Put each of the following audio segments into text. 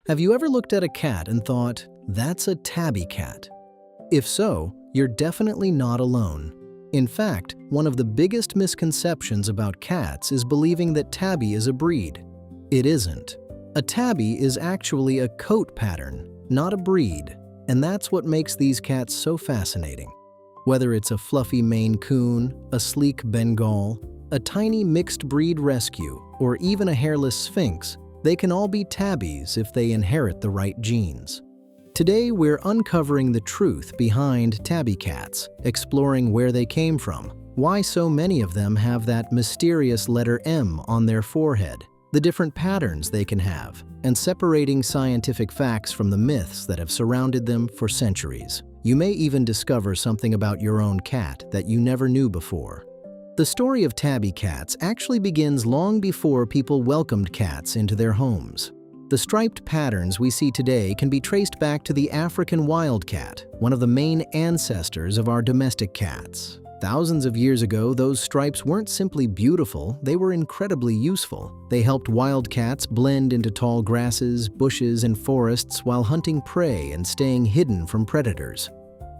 Have you ever looked at a cat and thought, that's a tabby cat? If so, you're definitely not alone. In fact, one of the biggest misconceptions about cats is believing that tabby is a breed. It isn't. A tabby is actually a coat pattern, not a breed, and that's what makes these cats so fascinating. Whether it's a fluffy Maine Coon, a sleek Bengal, a tiny mixed breed rescue, or even a hairless Sphynx, they can all be tabbies if they inherit the right genes. Today, we're uncovering the truth behind tabby cats, exploring where they came from, why so many of them have that mysterious letter M on their forehead, the different patterns they can have, and separating scientific facts from the myths that have surrounded them for centuries. You may even discover something about your own cat that you never knew before. The story of tabby cats actually begins long before people welcomed cats into their homes. The striped patterns we see today can be traced back to the African wildcat, one of the main ancestors of our domestic cats. Thousands of years ago, those stripes weren't simply beautiful, they were incredibly useful. They helped wildcats blend into tall grasses, bushes, and forests while hunting prey and staying hidden from predators.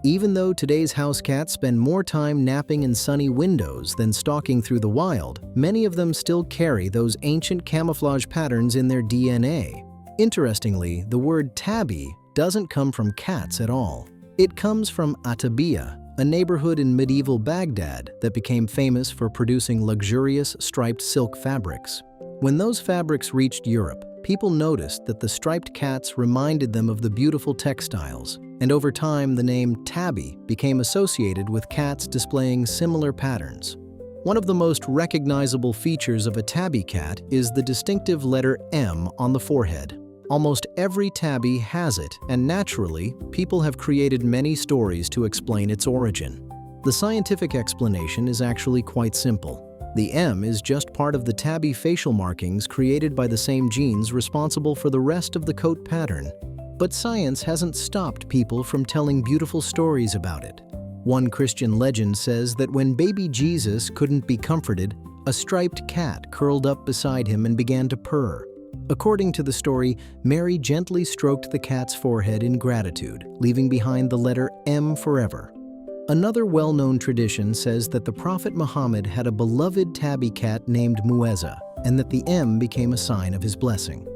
Even though today's house cats spend more time napping in sunny windows than stalking through the wild, many of them still carry those ancient camouflage patterns in their DNA. Interestingly, the word tabby doesn't come from cats at all. It comes from Atabiya, a neighborhood in medieval Baghdad that became famous for producing luxurious striped silk fabrics. When those fabrics reached Europe, people noticed that the striped cats reminded them of the beautiful textiles, and over time the name tabby became associated with cats displaying similar patterns. One of the most recognizable features of a tabby cat is the distinctive letter M on the forehead. Almost every tabby has it, and naturally, people have created many stories to explain its origin. The scientific explanation is actually quite simple. The M is just part of the tabby facial markings created by the same genes responsible for the rest of the coat pattern. But science hasn't stopped people from telling beautiful stories about it. One Christian legend says that when baby Jesus couldn't be comforted, a striped cat curled up beside him and began to purr. According to the story, Mary gently stroked the cat's forehead in gratitude, leaving behind the letter M forever. Another well-known tradition says that the Prophet Muhammad had a beloved tabby cat named Muezza, and that the M became a sign of his blessing.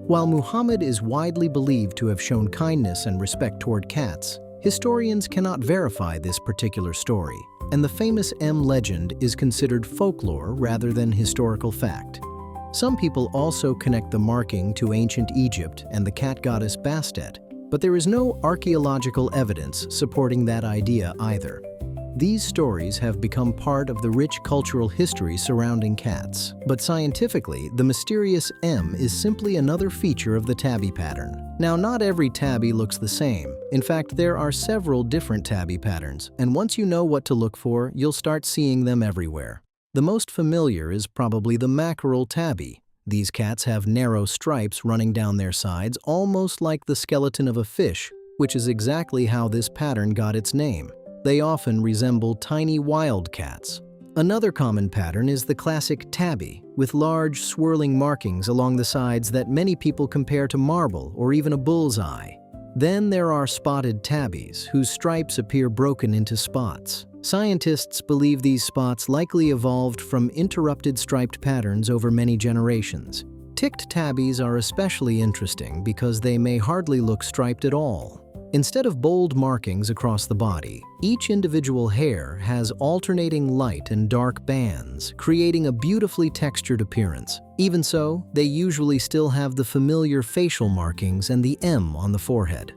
While Muhammad is widely believed to have shown kindness and respect toward cats, historians cannot verify this particular story, and the famous M legend is considered folklore rather than historical fact. Some people also connect the marking to ancient Egypt and the cat goddess Bastet, but there is no archaeological evidence supporting that idea either. These stories have become part of the rich cultural history surrounding cats, but scientifically, the mysterious M is simply another feature of the tabby pattern. Now, not every tabby looks the same. In fact, there are several different tabby patterns, and once you know what to look for, you'll start seeing them everywhere. The most familiar is probably the mackerel tabby. These cats have narrow stripes running down their sides, almost like the skeleton of a fish, which is exactly how this pattern got its name. They often resemble tiny wildcats. Another common pattern is the classic tabby, with large, swirling markings along the sides that many people compare to marble or even a bull's eye. Then there are spotted tabbies, whose stripes appear broken into spots. Scientists believe these spots likely evolved from interrupted striped patterns over many generations. Ticked tabbies are especially interesting because they may hardly look striped at all. Instead of bold markings across the body, each individual hair has alternating light and dark bands, creating a beautifully textured appearance. Even so, they usually still have the familiar facial markings and the M on the forehead.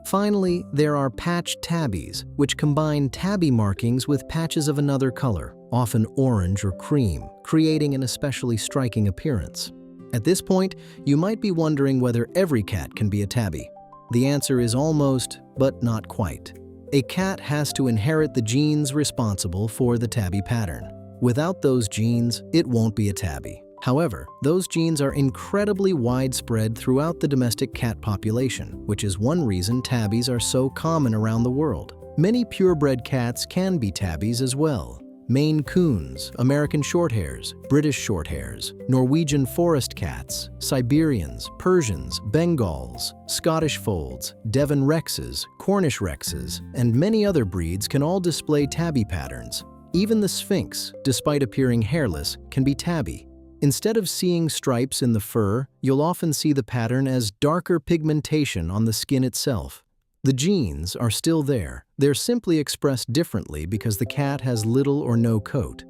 Finally, there are patched tabbies, which combine tabby markings with patches of another color, often orange or cream, creating an especially striking appearance. At this point, you might be wondering whether every cat can be a tabby. The answer is almost, but not quite. A cat has to inherit the genes responsible for the tabby pattern. Without those genes, it won't be a tabby. However, those genes are incredibly widespread throughout the domestic cat population, which is one reason tabbies are so common around the world. Many purebred cats can be tabbies as well. Maine Coons, American Shorthairs, British Shorthairs, Norwegian Forest Cats, Siberians, Persians, Bengals, Scottish Folds, Devon Rexes, Cornish Rexes, and many other breeds can all display tabby patterns. Even the Sphynx, despite appearing hairless, can be tabby. Instead of seeing stripes in the fur, you'll often see the pattern as darker pigmentation on the skin itself. The genes are still there. They're simply expressed differently because the cat has little or no coat.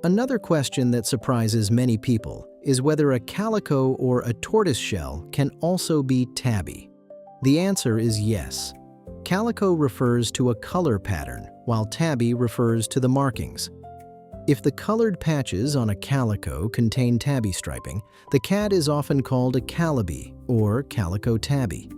Another question that surprises many people is whether a calico or a tortoiseshell can also be tabby. The answer is yes. Calico refers to a color pattern, while tabby refers to the markings. If the colored patches on a calico contain tabby striping, the cat is often called a calibi or calico tabby.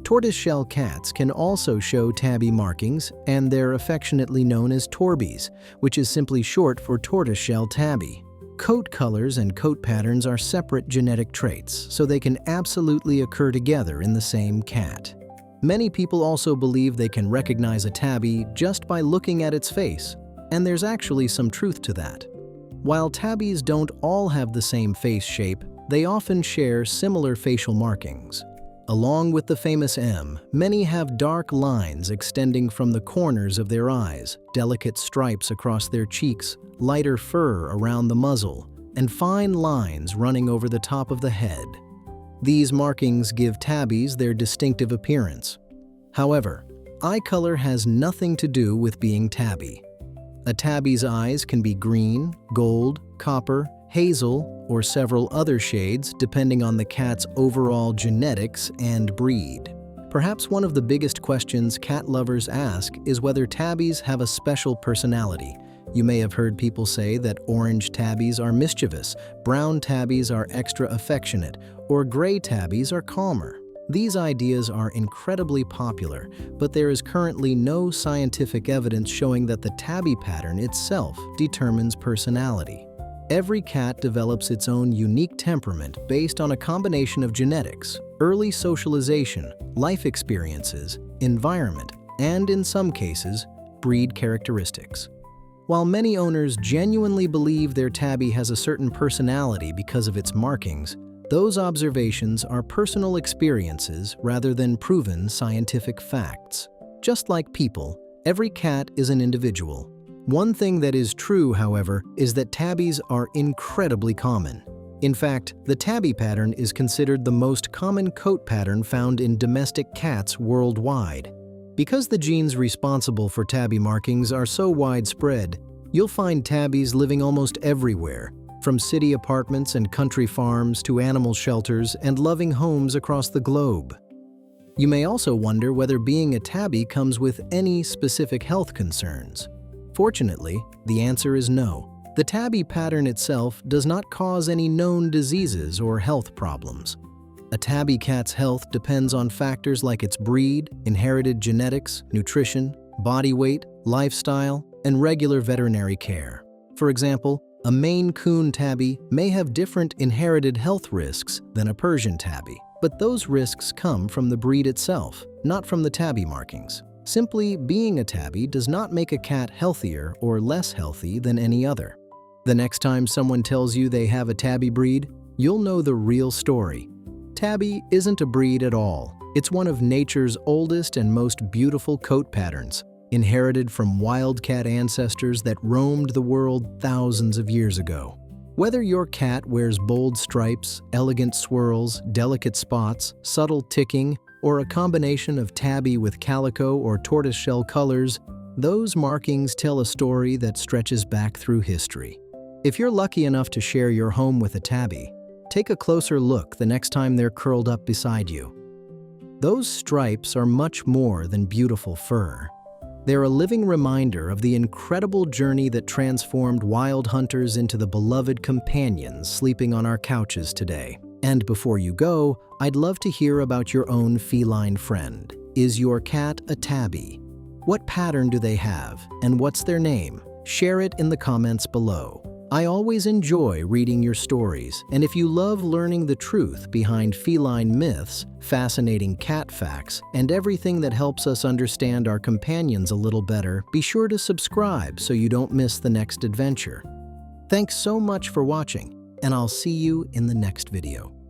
Tortoiseshell cats can also show tabby markings, and they're affectionately known as torbies, which is simply short for tortoiseshell tabby. Coat colors and coat patterns are separate genetic traits, so they can absolutely occur together in the same cat. Many people also believe they can recognize a tabby just by looking at its face, and there's actually some truth to that. While tabbies don't all have the same face shape, they often share similar facial markings. Along with the famous M, many have dark lines extending from the corners of their eyes, delicate stripes across their cheeks, lighter fur around the muzzle, and fine lines running over the top of the head. These markings give tabbies their distinctive appearance. However, eye color has nothing to do with being tabby. A tabby's eyes can be green, gold, copper, hazel, or several other shades depending on the cat's overall genetics and breed. Perhaps one of the biggest questions cat lovers ask is whether tabbies have a special personality. You may have heard people say that orange tabbies are mischievous, brown tabbies are extra affectionate, or gray tabbies are calmer. These ideas are incredibly popular, but there is currently no scientific evidence showing that the tabby pattern itself determines personality. Every cat develops its own unique temperament based on a combination of genetics, early socialization, life experiences, environment, and in some cases, breed characteristics. While many owners genuinely believe their tabby has a certain personality because of its markings, those observations are personal experiences rather than proven scientific facts. Just like people, every cat is an individual. One thing that is true, however, is that tabbies are incredibly common. In fact, the tabby pattern is considered the most common coat pattern found in domestic cats worldwide. Because the genes responsible for tabby markings are so widespread, you'll find tabbies living almost everywhere, from city apartments and country farms to animal shelters and loving homes across the globe. You may also wonder whether being a tabby comes with any specific health concerns. Fortunately, the answer is no. The tabby pattern itself does not cause any known diseases or health problems. A tabby cat's health depends on factors like its breed, inherited genetics, nutrition, body weight, lifestyle, and regular veterinary care. For example, a Maine Coon tabby may have different inherited health risks than a Persian tabby, but those risks come from the breed itself, not from the tabby markings. Simply being a tabby does not make a cat healthier or less healthy than any other. The next time someone tells you they have a tabby breed, you'll know the real story. Tabby isn't a breed at all. It's one of nature's oldest and most beautiful coat patterns, inherited from wildcat ancestors that roamed the world thousands of years ago. Whether your cat wears bold stripes, elegant swirls, delicate spots, subtle ticking, or a combination of tabby with calico or tortoiseshell colors, those markings tell a story that stretches back through history. If you're lucky enough to share your home with a tabby, take a closer look the next time they're curled up beside you. Those stripes are much more than beautiful fur. They're a living reminder of the incredible journey that transformed wild hunters into the beloved companions sleeping on our couches today. And before you go, I'd love to hear about your own feline friend. Is your cat a tabby? What pattern do they have, and what's their name? Share it in the comments below. I always enjoy reading your stories, and if you love learning the truth behind feline myths, fascinating cat facts, and everything that helps us understand our companions a little better, be sure to subscribe so you don't miss the next adventure. Thanks so much for watching, and I'll see you in the next video.